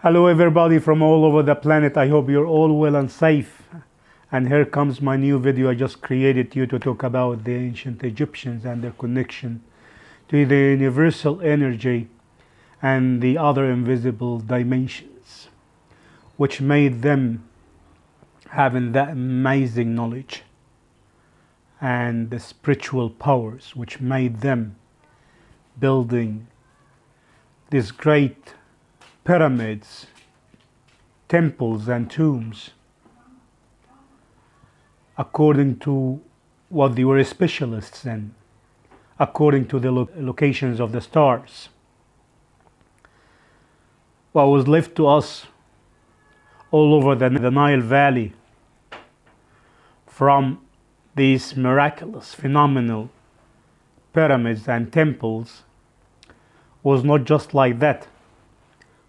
Hello everybody from all over the planet. I hope you're all well and safe. And here comes my new video I just created to talk about the ancient Egyptians and their connection to the universal energy and the other invisible dimensions, which made them having that amazing knowledge and the spiritual powers, which made them building these great pyramids, temples and tombs according to what they were specialists in, according to the locations of the stars. What was left to us all over the Nile Valley from these miraculous, phenomenal pyramids and temples was not just like that.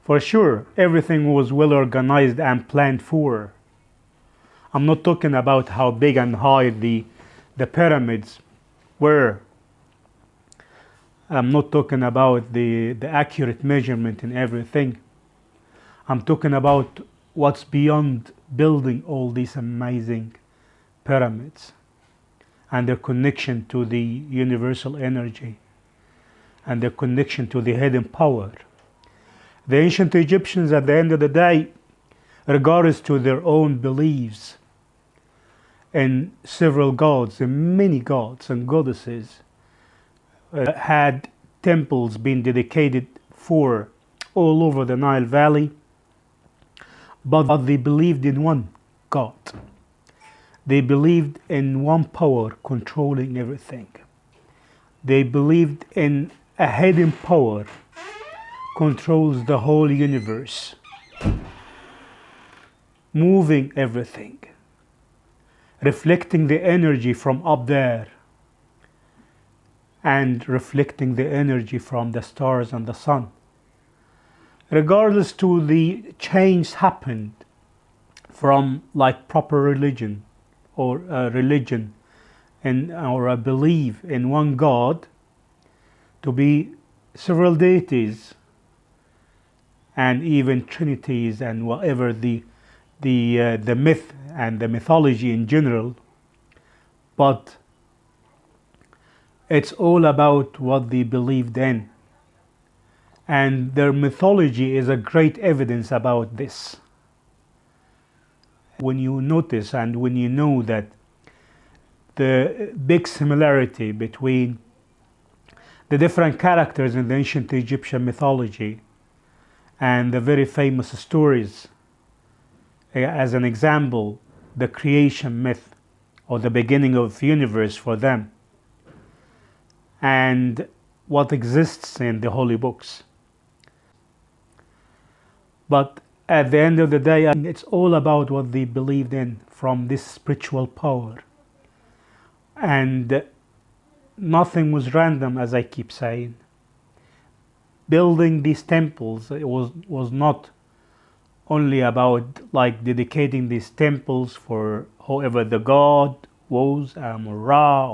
For sure, everything was well organized and planned for. I'm not talking about how big and high the pyramids were. I'm not talking about the accurate measurement in everything. I'm talking about what's beyond building all these amazing pyramids and their connection to the universal energy and their connection to the hidden power. The ancient Egyptians, at the end of the day, regardless to their own beliefs in several gods, in many gods and goddesses, had temples being dedicated for all over the Nile Valley, but they believed in one God. They believed in one power controlling everything. They believed in a hidden power controls the whole universe, moving everything, reflecting the energy from up there and reflecting the energy from the stars and the sun. Regardless to the change happened from like proper religion or a religion or a belief in one God to be several deities and even trinities and whatever the myth and the mythology in general, but it's all about what they believed in, and their mythology is a great evidence about this. When you notice and when you know that the big similarity between the different characters in the ancient Egyptian mythology and the very famous stories, as an example, the creation myth or the beginning of the universe for them, and what exists in the holy books. But at the end of the day, it's all about what they believed in from this spiritual power. And nothing was random, as I keep saying. Building these temples, it was not only about like dedicating these temples for whoever the god was, Ra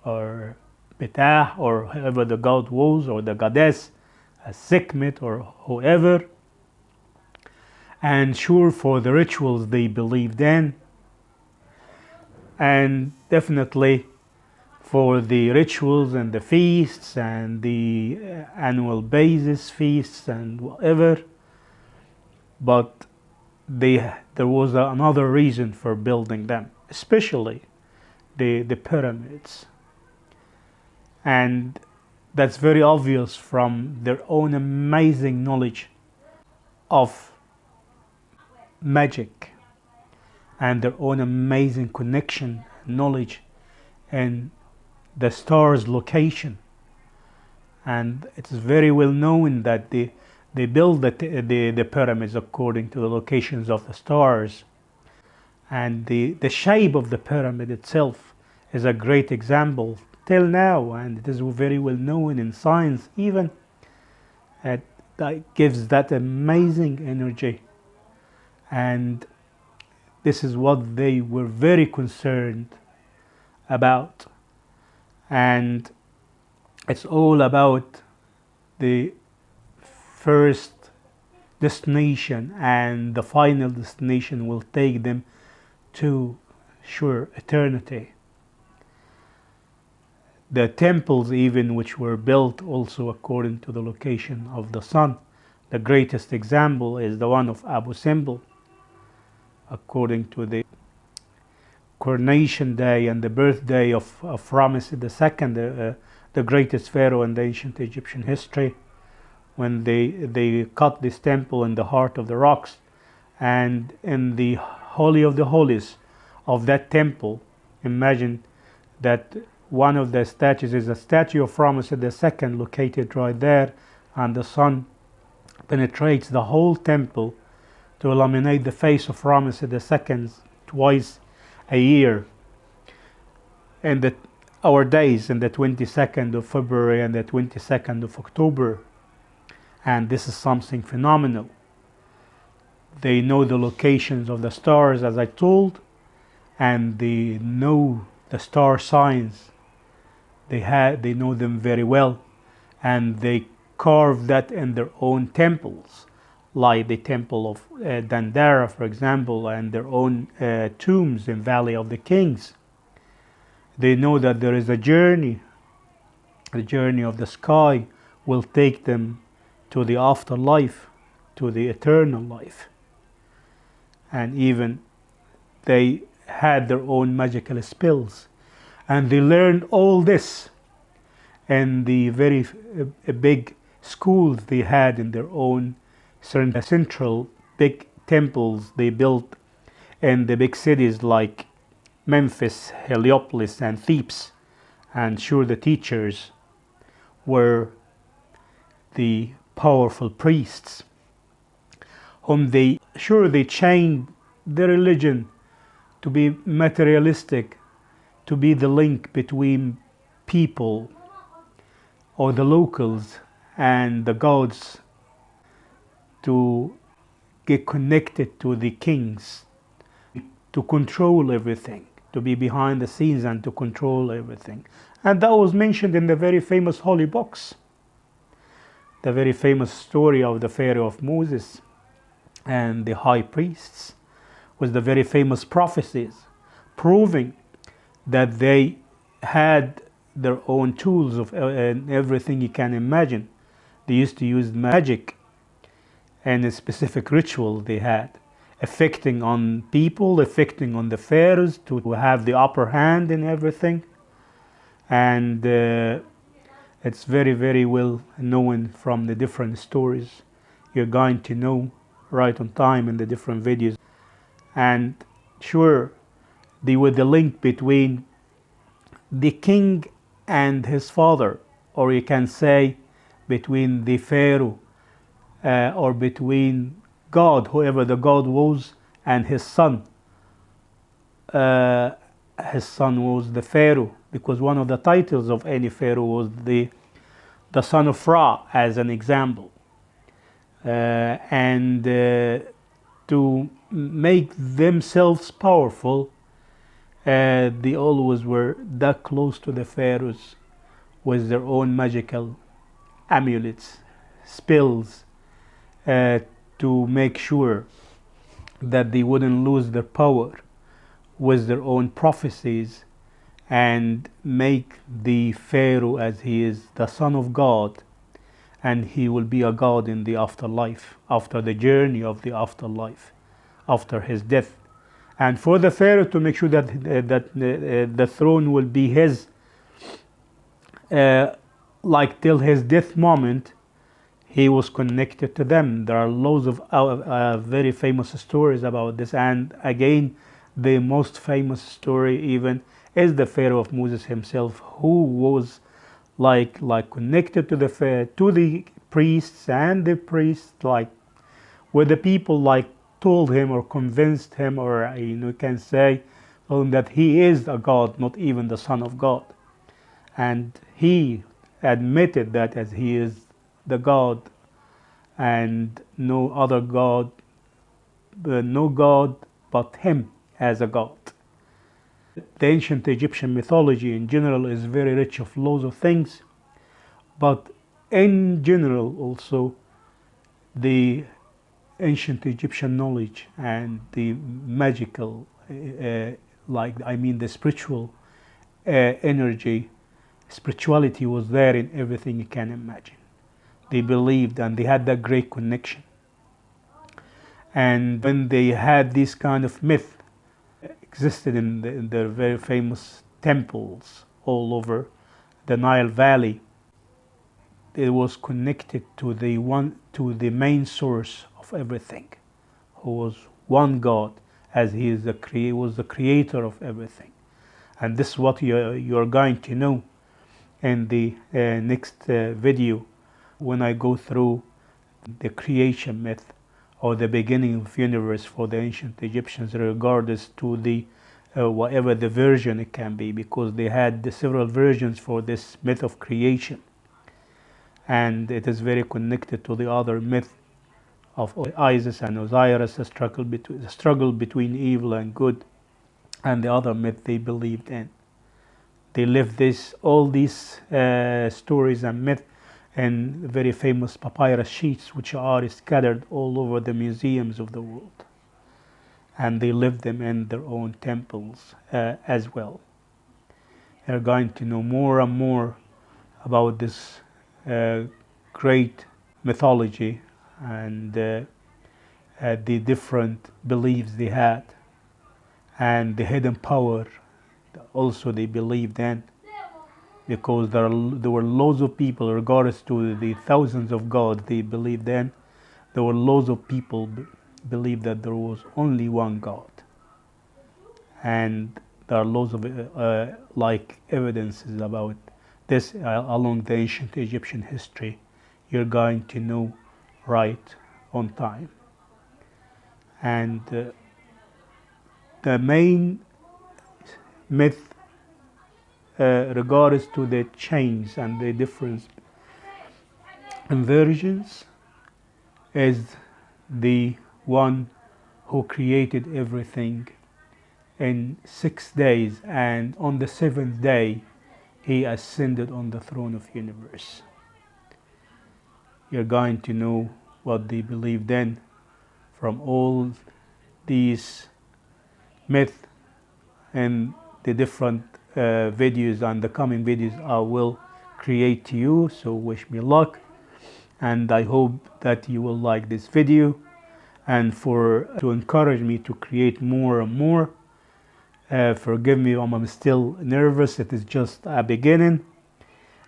or Betah, or whoever the god was, or the goddess, Sekhmet, or whoever. And sure, for the rituals they believed in, and definitely for the rituals and the feasts and the annual basis feasts and whatever. But there was another reason for building them, especially the pyramids. And that's very obvious from their own amazing knowledge of magic and their own amazing connection, knowledge in the stars' location. And it's very well known that they build the pyramids according to the locations of the stars. And the shape of the pyramid itself is a great example till now, and it is very well known in science even. That gives that amazing energy. And this is what they were very concerned about. And it's all about the first destination, and the final destination will take them to sure eternity. The temples even which were built also according to the location of the sun. The greatest example is the one of Abu Simbel, according to the coronation day and the birthday of Ramesses II, the greatest pharaoh in the ancient Egyptian history, when they cut this temple in the heart of the rocks, and in the Holy of the Holies of that temple, imagine that one of the statues is a statue of Ramesses II located right there, and the sun penetrates the whole temple to illuminate the face of Ramesses II twice a year, in our days, in the 22nd of February and the 22nd of October. And this is something phenomenal. They know the locations of the stars, as I told, and they know the star signs. They know them very well, and they carve that in their own temples, like the temple of Dandara, for example, and their own tombs in Valley of the Kings. They know that there is a journey. The journey of the sky will take them to the afterlife, to the eternal life. And even they had their own magical spells. And they learned all this in the very big schools they had in their own central big temples they built in the big cities like Memphis, Heliopolis, and Thebes. And sure, the teachers were the powerful priests, whom they changed the religion to be materialistic, to be the link between people or the locals and the gods, to get connected to the kings, to control everything, to be behind the scenes and to control everything. And that was mentioned in the very famous holy books. The very famous story of the Pharaoh of Moses and the high priests was the very famous prophecies, proving that they had their own tools of everything you can imagine. They used to use magic and a specific ritual they had, affecting on people, affecting on the pharaohs to have the upper hand in everything. And it's very, very well known from the different stories you're going to know right on time in the different videos. And sure, they were the link between the king and his father, or you can say between the pharaoh or between God, whoever the God was, and his son. His son was the pharaoh, because one of the titles of any pharaoh was the son of Ra, as an example. And to make themselves powerful, they always were that close to the pharaohs with their own magical amulets, spells, to make sure that they wouldn't lose their power with their own prophecies, and make the pharaoh as he is the son of God, and he will be a god in the afterlife, after the journey of the afterlife, after his death. And for the pharaoh to make sure that the throne will be his, like till his death moment, he was connected to them. There are loads of very famous stories about this. And again, the most famous story even is the Pharaoh of Moses himself, who was like connected to the priests, and the priests like where the people like told him or convinced him, or you can say that he is a god, not even the son of God. And he admitted that as he is the God, and no other God, no God but him as a God. The ancient Egyptian mythology in general is very rich of loads of things, but in general also the ancient Egyptian knowledge and the magical, the spiritual energy, spirituality was there in everything you can imagine. They believed and they had that great connection. And when they had this kind of myth existed in their very famous temples all over the Nile Valley, it was connected to the main source of everything, who was one God, as he is was the creator of everything. And this is what you're going to know in the next video, when I go through the creation myth or the beginning of universe for the ancient Egyptians, regardless to the whatever the version it can be, because they had the several versions for this myth of creation, and it is very connected to the other myth of Isis and Osiris, the struggle between evil and good, and the other myth they believed in. They lived all these stories and myths in very famous papyrus sheets, which are scattered all over the museums of the world, and they lived them in their own temples as well. You're going to know more and more about this great mythology and the different beliefs they had, and the hidden power also they believed in, because there were loads of people, regardless to the thousands of gods they believed in, there were loads of people believed that there was only one God. And there are loads of evidences about this along the ancient Egyptian history. You're going to know right on time. And the main myth regards to the change and the difference in versions is the one who created everything in 6 days, and on the 7th day he ascended on the throne of universe. You're going to know what they believed in from all these myths and the different videos and the coming videos I will create to you. So wish me luck, and I hope that you will like this video, and to encourage me to create more and more. Forgive me, I'm still nervous. It is just a beginning.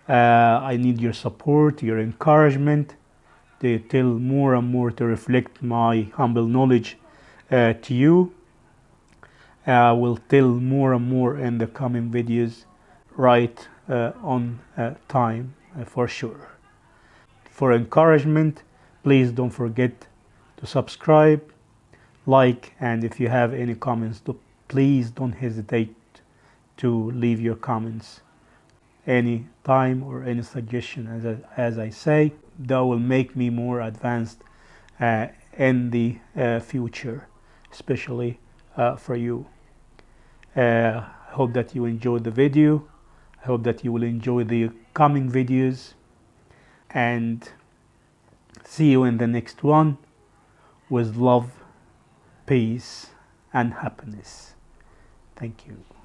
I need your support, your encouragement to tell more and more, to reflect my humble knowledge to you. I will tell more and more in the coming videos right on time for sure. For encouragement, please don't forget to subscribe, like, and if you have any comments, please don't hesitate to leave your comments any time, or any suggestion. As I say, that will make me more advanced in the future, especially for you. I hope that you enjoyed the video. I hope that you will enjoy the coming videos, and see you in the next one, with love, peace, and happiness. Thank you.